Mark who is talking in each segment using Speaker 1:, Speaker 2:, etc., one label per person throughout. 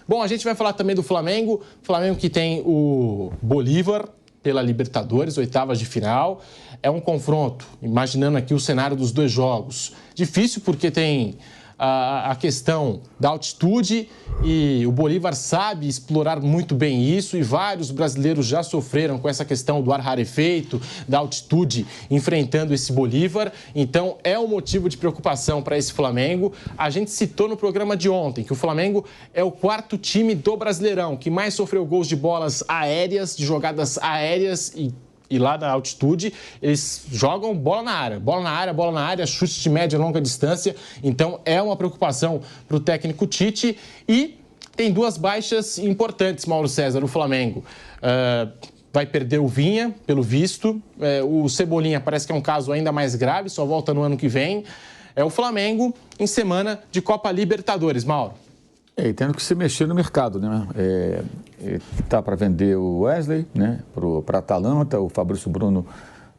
Speaker 1: Bom, a gente vai falar também do Flamengo. Flamengo que tem o Bolívar pela Libertadores, oitavas de final. É um confronto, imaginando aqui o cenário dos dois jogos. Difícil porque tem a questão da altitude e o Bolívar sabe explorar muito bem isso e vários brasileiros já sofreram com essa questão do ar rarefeito, da altitude enfrentando esse Bolívar. Então é um motivo de preocupação para esse Flamengo. A gente citou no programa de ontem que o Flamengo é o quarto time do Brasileirão que mais sofreu gols de bolas aéreas, de jogadas aéreas e lá na altitude, eles jogam bola na área, chute de média e longa distância. Então, é uma preocupação para o técnico Tite. E tem duas baixas importantes, Mauro César, o Flamengo. Vai perder o Vinha, pelo visto. O Cebolinha parece que é um caso ainda mais grave, só volta no ano que vem. É o Flamengo em semana de Copa Libertadores, Mauro.
Speaker 2: E tendo que se mexer no mercado, né? Tá para vender o Wesley, né? Para a Atalanta, o Fabrício Bruno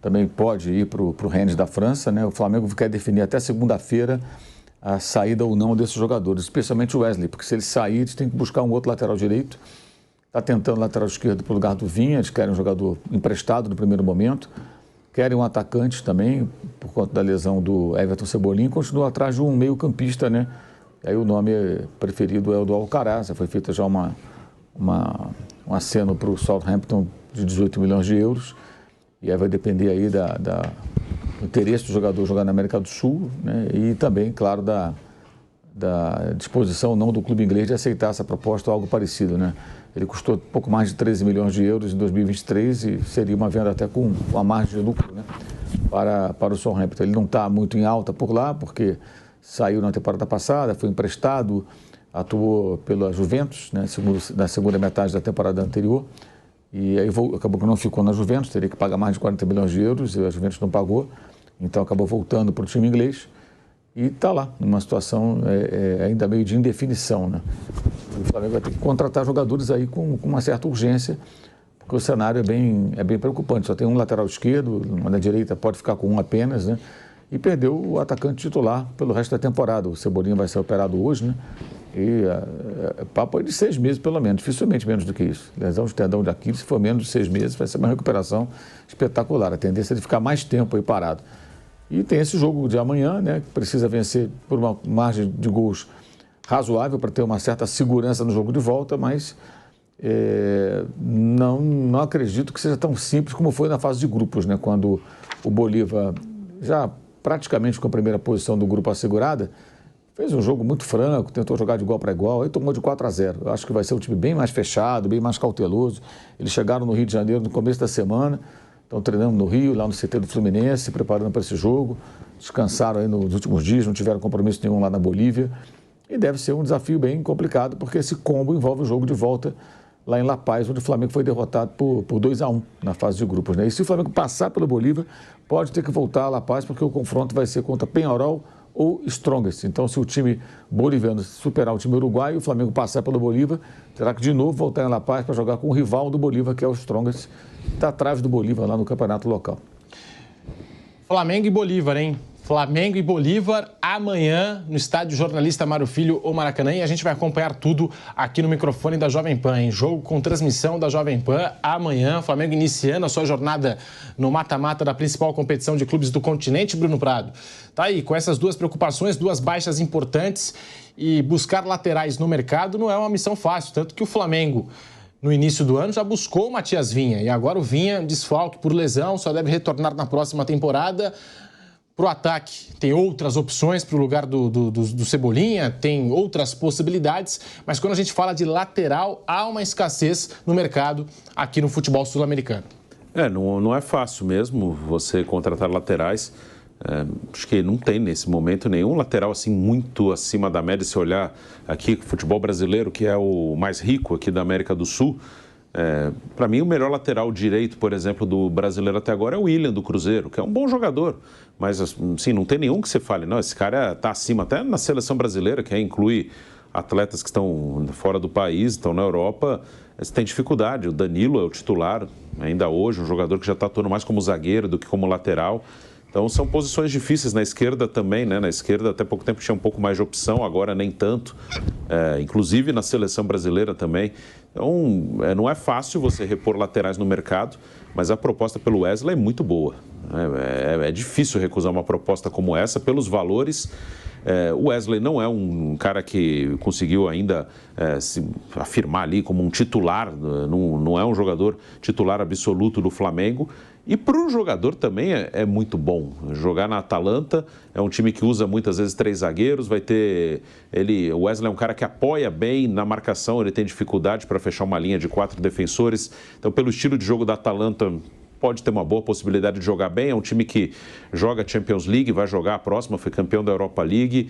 Speaker 2: também pode ir para o Rennes da França, né? O Flamengo quer definir até segunda-feira a saída ou não desses jogadores, especialmente o Wesley, porque se ele sair, eles têm que buscar um outro lateral direito. Está tentando lateral esquerdo para o lugar do Vinha, eles querem um jogador emprestado no primeiro momento, querem um atacante também, por conta da lesão do Everton Cebolinha, e continuam atrás de um meio-campista, né? Aí o nome preferido é o do Alcaraz, já foi feita já um aceno para o Southampton de 18 milhões de euros, e aí vai depender aí do interesse do jogador jogar na América do Sul, né? E também, claro, da disposição não do clube inglês de aceitar essa proposta ou algo parecido, né? Ele custou pouco mais de 13 milhões de euros em 2023 e seria uma venda até com uma margem de lucro, né? Para o Southampton. Ele não está muito em alta por lá, porque saiu na temporada passada, foi emprestado, atuou pela Juventus, né, na segunda metade da temporada anterior, e aí acabou que não ficou na Juventus, teria que pagar mais de 40 milhões de euros, e a Juventus não pagou, então acabou voltando para o time inglês, e está lá, numa situação ainda meio de indefinição, né? O Flamengo vai ter que contratar jogadores aí com uma certa urgência, porque o cenário é bem preocupante, só tem um lateral esquerdo, na direita pode ficar com um apenas, né? E perdeu o atacante titular pelo resto da temporada. O Cebolinha vai ser operado hoje, né? E papo é de 6 meses, pelo menos. Dificilmente menos do que isso. Lesão de tendão de Aquiles, se for menos de 6 meses, vai ser uma recuperação espetacular. A tendência é de ficar mais tempo aí parado. E tem esse jogo de amanhã, né? Que precisa vencer por uma margem de gols razoável para ter uma certa segurança no jogo de volta, mas não acredito que seja tão simples como foi na fase de grupos, né? Quando o Bolívar já praticamente com a primeira posição do grupo assegurada, fez um jogo muito franco, tentou jogar de igual para igual e tomou de 4-0. Eu acho que vai ser um time bem mais fechado, bem mais cauteloso. Eles chegaram no Rio de Janeiro no começo da semana, estão treinando no Rio, lá no CT do Fluminense, se preparando para esse jogo. Descansaram aí nos últimos dias, não tiveram compromisso nenhum lá na Bolívia. E deve ser um desafio bem complicado, porque esse combo envolve o jogo de volta lá em La Paz, onde o Flamengo foi derrotado por 2-1 na fase de grupos, né? E se o Flamengo passar pelo Bolívar, pode ter que voltar a La Paz, porque o confronto vai ser contra Peñarol ou Strongest. Então, se o time boliviano superar o time uruguaio, o Flamengo passar pelo Bolívar, terá que de novo voltar em La Paz para jogar com o rival do Bolívar, que é o Strongest, que está atrás do Bolívar lá no campeonato local.
Speaker 1: Flamengo e Bolívar, hein? Flamengo e Bolívar amanhã no estádio Jornalista Mário Filho, o Maracanã, e a gente vai acompanhar tudo aqui no microfone da Jovem Pan, em jogo com transmissão da Jovem Pan amanhã. Flamengo iniciando a sua jornada no mata-mata da principal competição de clubes do continente, Bruno Prado. Tá aí, com essas duas preocupações, duas baixas importantes, e buscar laterais no mercado não é uma missão fácil, tanto que o Flamengo no início do ano já buscou o Matias Vinha, e agora o Vinha, desfalque por lesão, só deve retornar na próxima temporada. Para o ataque, tem outras opções para o lugar do Cebolinha, tem outras possibilidades, mas quando a gente fala de lateral, há uma escassez no mercado aqui no futebol sul-americano.
Speaker 3: Não é fácil mesmo você contratar laterais. Acho que não tem nesse momento nenhum lateral assim muito acima da média. Se olhar aqui, o futebol brasileiro, que é o mais rico aqui da América do Sul, para mim o melhor lateral direito, por exemplo, do brasileiro até agora é o William do Cruzeiro, que é um bom jogador, mas assim, não tem nenhum que você fale, não, esse cara está acima, até na seleção brasileira, que inclui atletas que estão fora do país, estão na Europa, tem dificuldade. O Danilo é o titular ainda hoje, um jogador que já está atuando mais como zagueiro do que como lateral. Então são posições difíceis. Na esquerda também, né? Na esquerda até pouco tempo tinha um pouco mais de opção, agora nem tanto. inclusive na seleção brasileira também. Então, não é fácil você repor laterais no mercado, mas a proposta pelo Wesley é muito boa. É difícil recusar uma proposta como essa pelos valores. O Wesley não é um cara que conseguiu ainda se afirmar ali como um titular, não é um jogador titular absoluto do Flamengo. E para o jogador também é muito bom. Jogar na Atalanta é um time que usa muitas vezes 3 zagueiros, o Wesley é um cara que apoia bem na marcação, ele tem dificuldade para fechar uma linha de 4 defensores. Então, pelo estilo de jogo da Atalanta, pode ter uma boa possibilidade de jogar bem. É um time que joga Champions League, vai jogar a próxima, foi campeão da Europa League.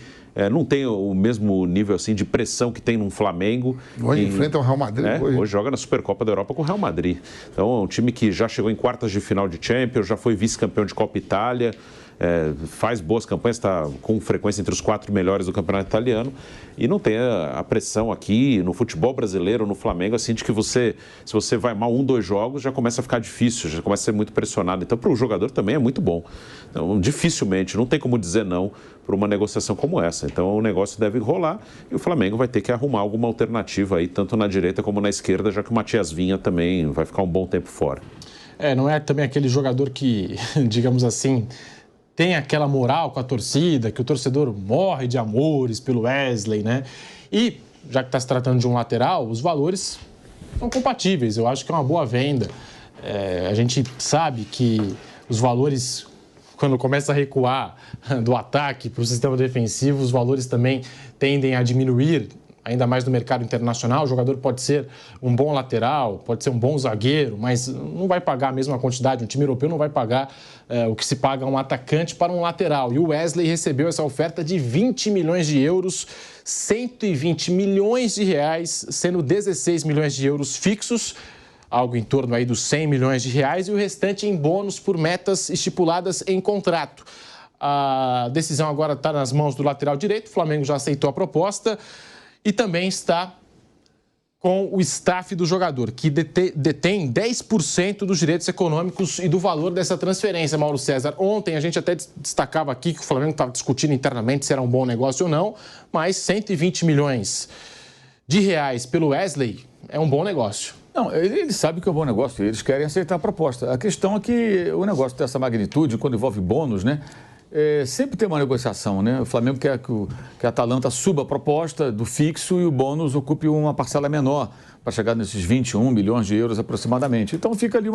Speaker 3: Não tem o mesmo nível assim, de pressão que tem no Flamengo.
Speaker 4: Hoje enfrenta o Real Madrid.
Speaker 3: Hoje joga na Supercopa da Europa com o Real Madrid. Então é um time que já chegou em quartas de final de Champions, já foi vice-campeão de Copa Itália. Faz boas campanhas, está com frequência entre os 4 melhores do campeonato italiano e não tem a pressão aqui no futebol brasileiro, no Flamengo, assim, de que se você vai mal 1, 2 jogos, já começa a ficar difícil, já começa a ser muito pressionado. Então, para o jogador também é muito bom. Então, dificilmente, não tem como dizer não para uma negociação como essa. Então, o negócio deve rolar e o Flamengo vai ter que arrumar alguma alternativa aí, tanto na direita como na esquerda, já que o Matias Vinha também vai ficar um bom tempo fora.
Speaker 1: Não é também aquele jogador que, digamos assim, tem aquela moral com a torcida, que o torcedor morre de amores pelo Wesley, né? E, já que está se tratando de um lateral, os valores são compatíveis. Eu acho que é uma boa venda. A gente sabe que os valores, quando começa a recuar do ataque para o sistema defensivo, os valores também tendem a diminuir, ainda mais no mercado internacional. O jogador pode ser um bom lateral, pode ser um bom zagueiro, mas não vai pagar a mesma quantidade. Um time europeu não vai pagar o que se paga um atacante para um lateral. E o Wesley recebeu essa oferta de 20 milhões de euros, 120 milhões de reais, sendo 16 milhões de euros fixos, algo em torno aí dos 100 milhões de reais, e o restante em bônus por metas estipuladas em contrato. A decisão agora está nas mãos do lateral direito. O Flamengo já aceitou a proposta e também está com o staff do jogador, que detém 10% dos direitos econômicos e do valor dessa transferência, Mauro César. Ontem a gente até destacava aqui que o Flamengo estava discutindo internamente se era um bom negócio ou não, mas 120 milhões de reais pelo Wesley é um bom negócio.
Speaker 2: Não, eles sabem que é um bom negócio, eles querem aceitar a proposta. A questão é que o negócio dessa magnitude, quando envolve bônus, né? Sempre tem uma negociação, né? O Flamengo quer que a Atalanta suba a proposta do fixo e o bônus ocupe uma parcela menor para chegar nesses 21 milhões de euros aproximadamente. Então fica ali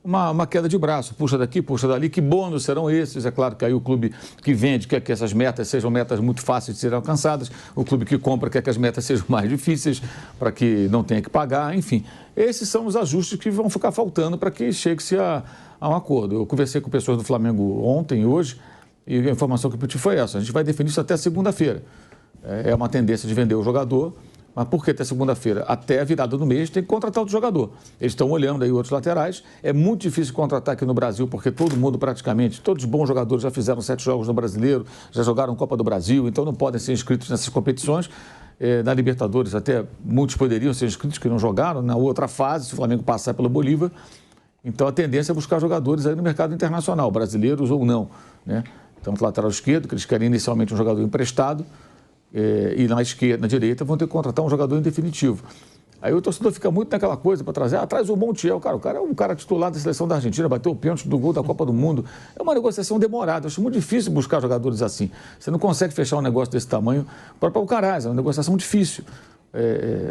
Speaker 2: uma queda de braço, puxa daqui, puxa dali. Que bônus serão esses? É claro que aí o clube que vende quer que essas metas sejam metas muito fáceis de serem alcançadas, o clube que compra quer que as metas sejam mais difíceis para que não tenha que pagar, enfim. Esses são os ajustes que vão ficar faltando para que chegue-se a um acordo. Eu conversei com pessoas do Flamengo ontem e hoje, e a informação que eu tive foi essa: a gente vai definir isso até segunda-feira. É uma tendência de vender o jogador, mas por que até segunda-feira? Até a virada do mês tem que contratar outro jogador. Eles estão olhando aí outros laterais. É muito difícil contratar aqui no Brasil, porque todo mundo praticamente, todos os bons jogadores já fizeram 7 jogos no Brasileiro, já jogaram Copa do Brasil, então não podem ser inscritos nessas competições. Na Libertadores até muitos poderiam ser inscritos que não jogaram. Na outra fase, se o Flamengo passar pelo Bolívar, então a tendência é buscar jogadores aí no mercado internacional, brasileiros ou não, né? Então, o lateral esquerdo, que eles querem inicialmente um jogador emprestado, e na direita vão ter que contratar um jogador em definitivo. Aí o torcedor fica muito naquela coisa para trazer, traz o Montiel, o cara é um cara titular da seleção da Argentina, bateu o pênalti do gol da Copa do Mundo. É uma negociação demorada, eu acho muito difícil buscar jogadores assim. Você não consegue fechar um negócio desse tamanho para o Caraz, é uma negociação difícil.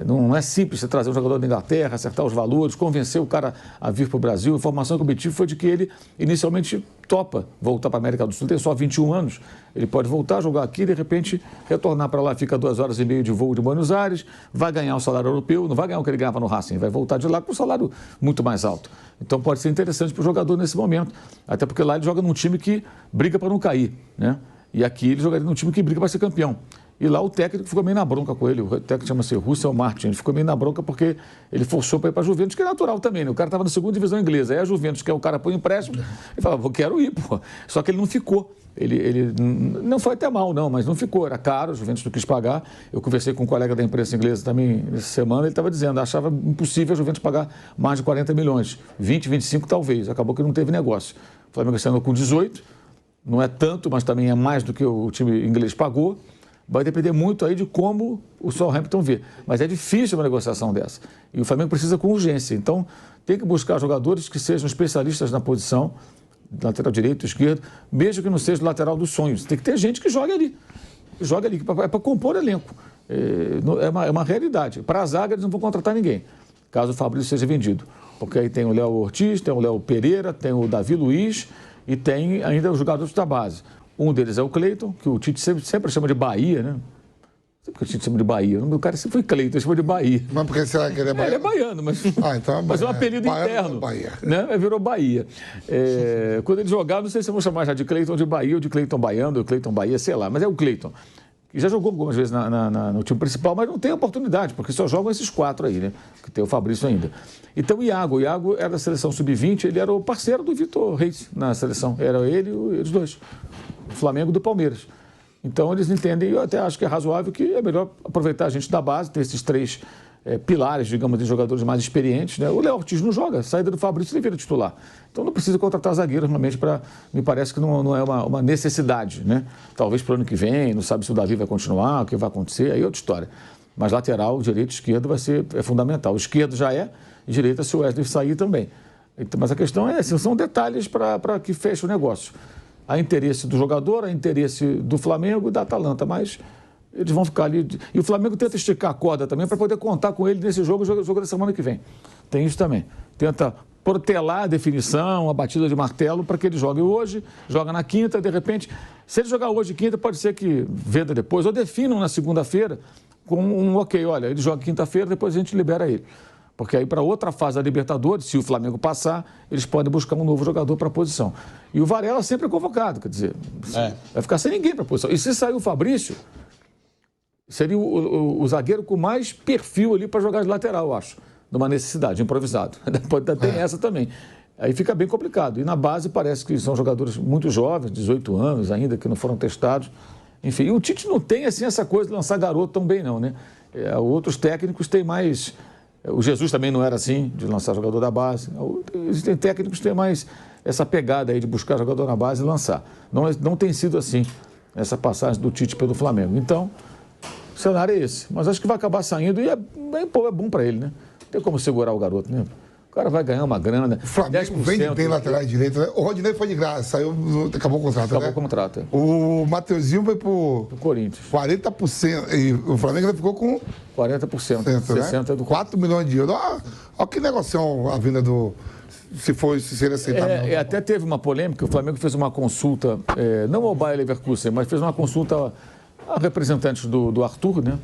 Speaker 2: Não é simples você trazer um jogador da Inglaterra, acertar os valores, convencer o cara a vir para o Brasil. A informação que eu obtive foi de que ele inicialmente topa voltar para a América do Sul, tem só 21 anos, ele pode voltar a jogar aqui e de repente retornar para lá, fica 2 horas e meia de voo de Buenos Aires, vai ganhar o salário europeu, não vai ganhar o que ele ganhava no Racing, vai voltar de lá com um salário muito mais alto. Então pode ser interessante para o jogador nesse momento, até porque lá ele joga num time que briga para não cair, né? E aqui ele jogaria num time que briga para ser campeão. E lá o técnico ficou meio na bronca com ele, o técnico chama-se Russell Martin, ele ficou meio na bronca porque ele forçou para ir para a Juventus, que é natural também, né? O cara estava na 2ª divisão inglesa, aí a Juventus, que é o cara põe empréstimo, ele falava, eu quero ir, pô. Só que ele não ficou, ele não foi até mal não, mas não ficou, era caro, a Juventus não quis pagar. Eu conversei com um colega da imprensa inglesa também essa semana, ele estava dizendo, achava impossível a Juventus pagar mais de 40 milhões, 20, 25 talvez, acabou que não teve negócio. O Flamengo saiu com 18, não é tanto, mas também é mais do que o time inglês pagou. Vai depender muito aí de como o Southampton vê. Mas é difícil uma negociação dessa. E o Flamengo precisa com urgência. Então, tem que buscar jogadores que sejam especialistas na posição, lateral direito, esquerdo, mesmo que não seja o lateral dos sonhos. Tem que ter gente que jogue ali. É para compor elenco. É uma realidade. Para a zaga, eles não vão contratar ninguém, caso o Fabrício seja vendido. Porque aí tem o Léo Ortiz, tem o Léo Pereira, tem o Davi Luiz e tem ainda os jogadores da base. Um deles é o Cleiton, que o Tite sempre chama de Bahia, né? Porque o Tite chama de Bahia. O cara sempre foi Cleiton, ele chama de Bahia.
Speaker 4: Mas porque será que ele é baiano?
Speaker 2: Ele é baiano, mas,
Speaker 4: então
Speaker 2: mas é um apelido interno.
Speaker 4: Bahia.
Speaker 2: Né? Virou Bahia. Quando ele jogava, não sei se vão chamar já de Cleiton de Bahia, ou de Cleiton Baiano, ou Cleiton Bahia, sei lá. Mas é o Cleiton, que já jogou algumas vezes no time principal, mas não tem oportunidade, porque só jogam esses 4 aí, né? Que tem o Fabrício ainda. Então o Iago era da seleção sub-20, ele era o parceiro do Vitor Reis na seleção. Era ele e os dois. O Flamengo do Palmeiras. Então eles entendem, eu até acho que é razoável que é melhor aproveitar a gente da base, ter esses 3 pilares, digamos, de jogadores mais experientes, né? O Léo Ortiz não joga, a saída do Fabrício ele vira titular. Então não precisa contratar zagueiros, realmente, me parece que não é uma necessidade, né? Talvez para o ano que vem, não sabe se o Davi vai continuar, o que vai acontecer, aí é outra história. Mas lateral, direito, esquerdo é fundamental. O esquerdo já é, e direita se o Wesley sair também. Então, mas a questão é, são detalhes para que feche o negócio. Há interesse do jogador, há interesse do Flamengo e da Atalanta, mas eles vão ficar ali. E o Flamengo tenta esticar a corda também para poder contar com ele nesse jogo da semana que vem. Tem isso também. Tenta protelar a definição, a batida de martelo, para que ele jogue hoje, joga na quinta, de repente. Se ele jogar hoje quinta, pode ser que venda depois, ou definam na segunda-feira com um ok, olha, ele joga quinta-feira, depois a gente libera ele. Porque aí, para outra fase da Libertadores, se o Flamengo passar, eles podem buscar um novo jogador para a posição. E o Varela sempre é convocado, quer dizer, vai ficar sem ninguém para a posição. E se sair o Fabrício, seria o zagueiro com mais perfil ali para jogar de lateral, eu acho, numa necessidade, improvisado. Tem essa também. Aí fica bem complicado. E na base parece que são jogadores muito jovens, 18 anos ainda, que não foram testados. Enfim, e o Tite não tem assim essa coisa de lançar garoto tão bem, não, né? Outros técnicos têm mais... O Jesus também não era assim, de lançar jogador da base. Existem técnicos que têm mais essa pegada aí de buscar jogador na base e lançar. Não tem sido assim, essa passagem do Tite pelo Flamengo. Então, o cenário é esse. Mas acho que vai acabar saindo e é bom para ele, né? Não tem como segurar o garoto, né? O cara vai ganhar uma grana.
Speaker 4: O Flamengo vende bem lateral direito, né? O Rodinei foi de graça, saiu, acabou o contrato,
Speaker 2: Acabou o contrato.
Speaker 4: O Mateuzinho foi pro
Speaker 2: Corinthians.
Speaker 4: 40%. E o Flamengo ainda ficou com
Speaker 2: 40%. 60%
Speaker 4: né?
Speaker 2: do
Speaker 4: 4 milhões de euros. Olha que negocião a vinda do... Se ser aceitado.
Speaker 2: Até teve uma polêmica, o Flamengo fez uma consulta, não ao Bayer Leverkusen, mas fez uma consulta a representantes do Arthur, né?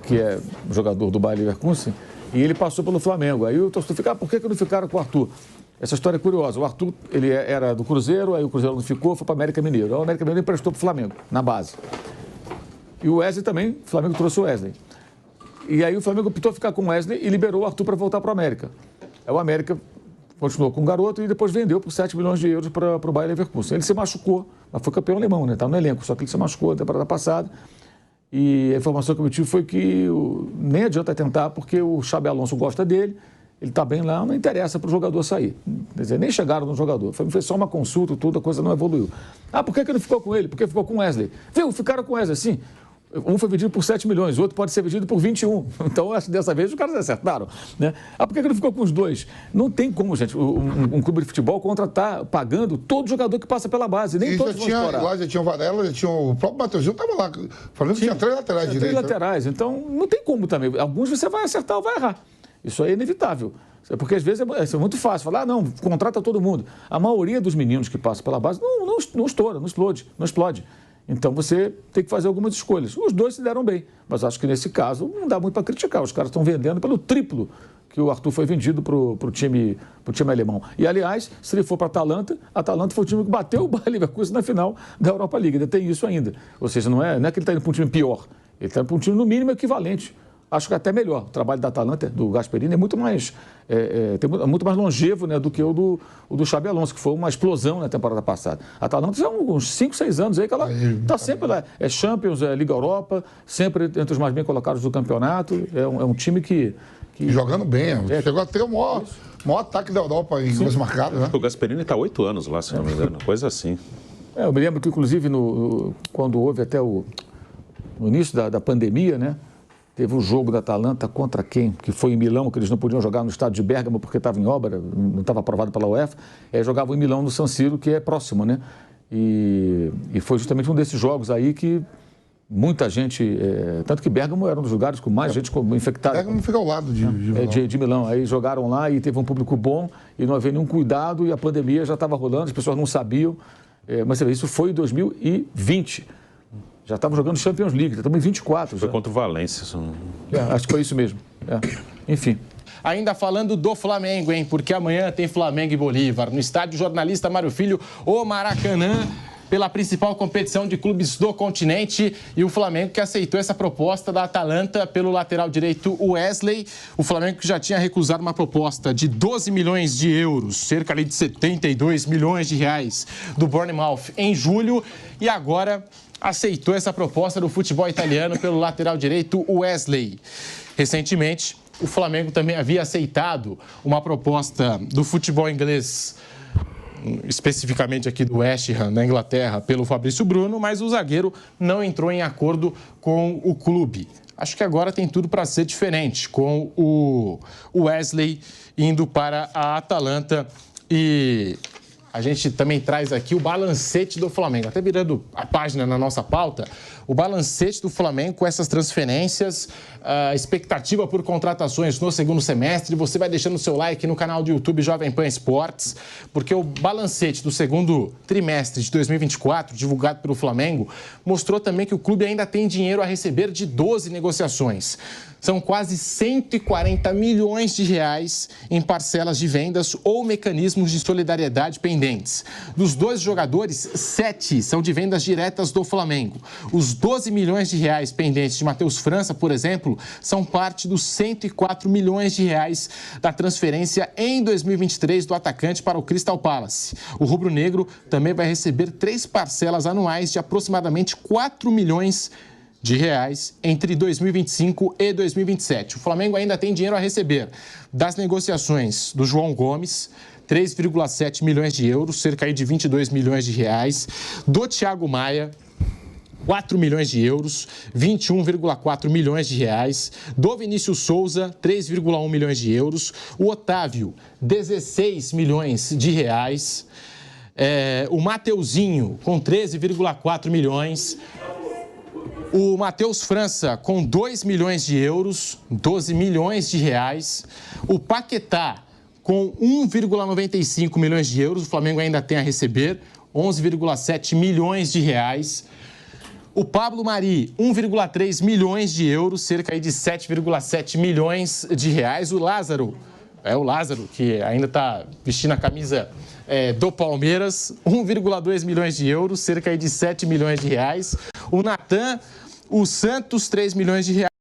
Speaker 2: Que é jogador do Bayer Leverkusen, e ele passou pelo Flamengo. Aí o torcedor fica, por que não ficaram com o Arthur? Essa história é curiosa. O Arthur, ele era do Cruzeiro, aí o Cruzeiro não ficou, foi para o América Mineiro. Aí o América Mineiro emprestou para o Flamengo, na base. E o Wesley também, o Flamengo trouxe o Wesley. E aí o Flamengo optou ficar com o Wesley e liberou o Arthur para voltar para o América. Aí o América continuou com o garoto e depois vendeu por 7 milhões de euros para o Bayer Leverkusen. Ele se machucou, mas foi campeão alemão, né? Estava no elenco, só que ele se machucou na temporada passada. E a informação que eu tive foi que nem adianta tentar, porque o Xabi Alonso gosta dele, ele está bem lá, não interessa para o jogador sair. Quer dizer, nem chegaram no jogador. Foi só uma consulta, tudo, a coisa não evoluiu. Por que não ficou com ele? Porque ficou com o Wesley. Viu, ficaram com o Wesley, sim. Um foi vendido por 7 milhões, o outro pode ser vendido por 21. Então, acho que dessa vez os caras acertaram. Né? Por que não ficou com os dois? Não tem como, gente, um clube de futebol contratar, pagando todo jogador que passa pela base. Nem todos vão estourar.
Speaker 4: Lá já tinha o Varela, já tinha o próprio Mateuzinho, estava lá. Falando que tinha 3 laterais direitos.
Speaker 2: 3 laterais, então não tem como também. Alguns você vai acertar ou vai errar. Isso aí é inevitável. Porque às vezes é muito fácil falar, não, contrata todo mundo. A maioria dos meninos que passam pela base não estoura, não explode. Então você tem que fazer algumas escolhas. Os dois se deram bem, mas acho que nesse caso não dá muito para criticar. Os caras estão vendendo pelo triplo que o Arthur foi vendido para o time alemão. E, aliás, se ele for para a Atalanta foi o time que bateu o Bayer Leverkusen na final da Europa League. Ainda tem isso ainda. Ou seja, não é que ele está indo para um time pior. Ele está indo para um time, no mínimo, equivalente. Acho que até melhor. O trabalho da Atalanta, do Gasperini, é muito mais, muito mais longevo, né, do que o do Xabi Alonso, que foi uma explosão na temporada passada. A Atalanta já há uns 5, 6 anos aí que ela está sempre lá. É Champions, é Liga Europa, sempre entre os mais bem colocados do campeonato. É um time que...
Speaker 4: Jogando bem. Chegou a ter o maior ataque da Europa em gols marcados, né?
Speaker 3: O Gasperini está 8 anos lá, se não me engano. Coisa assim.
Speaker 2: Eu me lembro que, inclusive, quando houve até no início da pandemia, né? Teve um jogo da Atalanta contra quem? Que foi em Milão, que eles não podiam jogar no estádio de Bérgamo porque estava em obra, não estava aprovado pela UEFA. Aí jogavam em Milão, no San Siro, que é próximo, né? E foi justamente um desses jogos aí que muita gente... tanto que Bérgamo era um dos lugares com mais gente infectada.
Speaker 4: Bérgamo fica ao lado de Milão.
Speaker 2: De Milão. Aí jogaram lá e teve um público bom e não havia nenhum cuidado e a pandemia já estava rolando, as pessoas não sabiam. Mas você vê, isso foi em 2020. Já estava jogando Champions League, já estamos em 24.
Speaker 3: Foi
Speaker 2: já.
Speaker 3: contra o Valência.
Speaker 2: Acho que foi isso mesmo. Enfim.
Speaker 1: Ainda falando do Flamengo, hein? Porque amanhã tem Flamengo e Bolívar. No estádio Jornalista Mário Filho, o Maracanã, pela principal competição de clubes do continente. E o Flamengo que aceitou essa proposta da Atalanta pelo lateral direito Wesley. O Flamengo que já tinha recusado uma proposta de 12 milhões de euros, cerca de 72 milhões de reais, do Bournemouth em julho. E agora aceitou essa proposta do futebol italiano pelo lateral direito Wesley. Recentemente, o Flamengo também havia aceitado uma proposta do futebol inglês, especificamente aqui do West Ham, na Inglaterra, pelo Fabrício Bruno, mas o zagueiro não entrou em acordo com o clube. Acho que agora tem tudo para ser diferente, com o Wesley indo para a Atalanta. E a gente também traz aqui o balancete do Flamengo. Até virando a página na nossa pauta, o balancete do Flamengo com essas transferências, a expectativa por contratações no segundo semestre. Você vai deixando o seu like no canal do YouTube Jovem Pan Esportes, porque o balancete do segundo trimestre de 2024, divulgado pelo Flamengo, mostrou também que o clube ainda tem dinheiro a receber de 12 negociações. São quase 140 milhões de reais em parcelas de vendas ou mecanismos de solidariedade pendentes. Dos 12 jogadores, 7 são de vendas diretas do Flamengo. Os 12 milhões de reais pendentes de Matheus França, por exemplo, são parte dos 104 milhões de reais da transferência em 2023 do atacante para o Crystal Palace. O rubro-negro também vai receber 3 parcelas anuais de aproximadamente 4 milhões de reais entre 2025 e 2027. O Flamengo ainda tem dinheiro a receber das negociações do João Gomes, 3,7 milhões de euros, cerca de 22 milhões de reais, do Thiago Maia, 4 milhões de euros, 21,4 milhões de reais, do Vinícius Souza, 3,1 milhões de euros, o Otávio, 16 milhões de reais, o Mateuzinho, com 13,4 milhões, o Matheus França com 2 milhões de euros, 12 milhões de reais. O Paquetá com 1,95 milhões de euros. O Flamengo ainda tem a receber 11,7 milhões de reais. O Pablo Mari, 1,3 milhões de euros, cerca de 7,7 milhões de reais. O Lázaro, que ainda está vestindo a camisa do Palmeiras, 1,2 milhões de euros, cerca de 7 milhões de reais. O Natan, o Santos, 3 milhões de reais.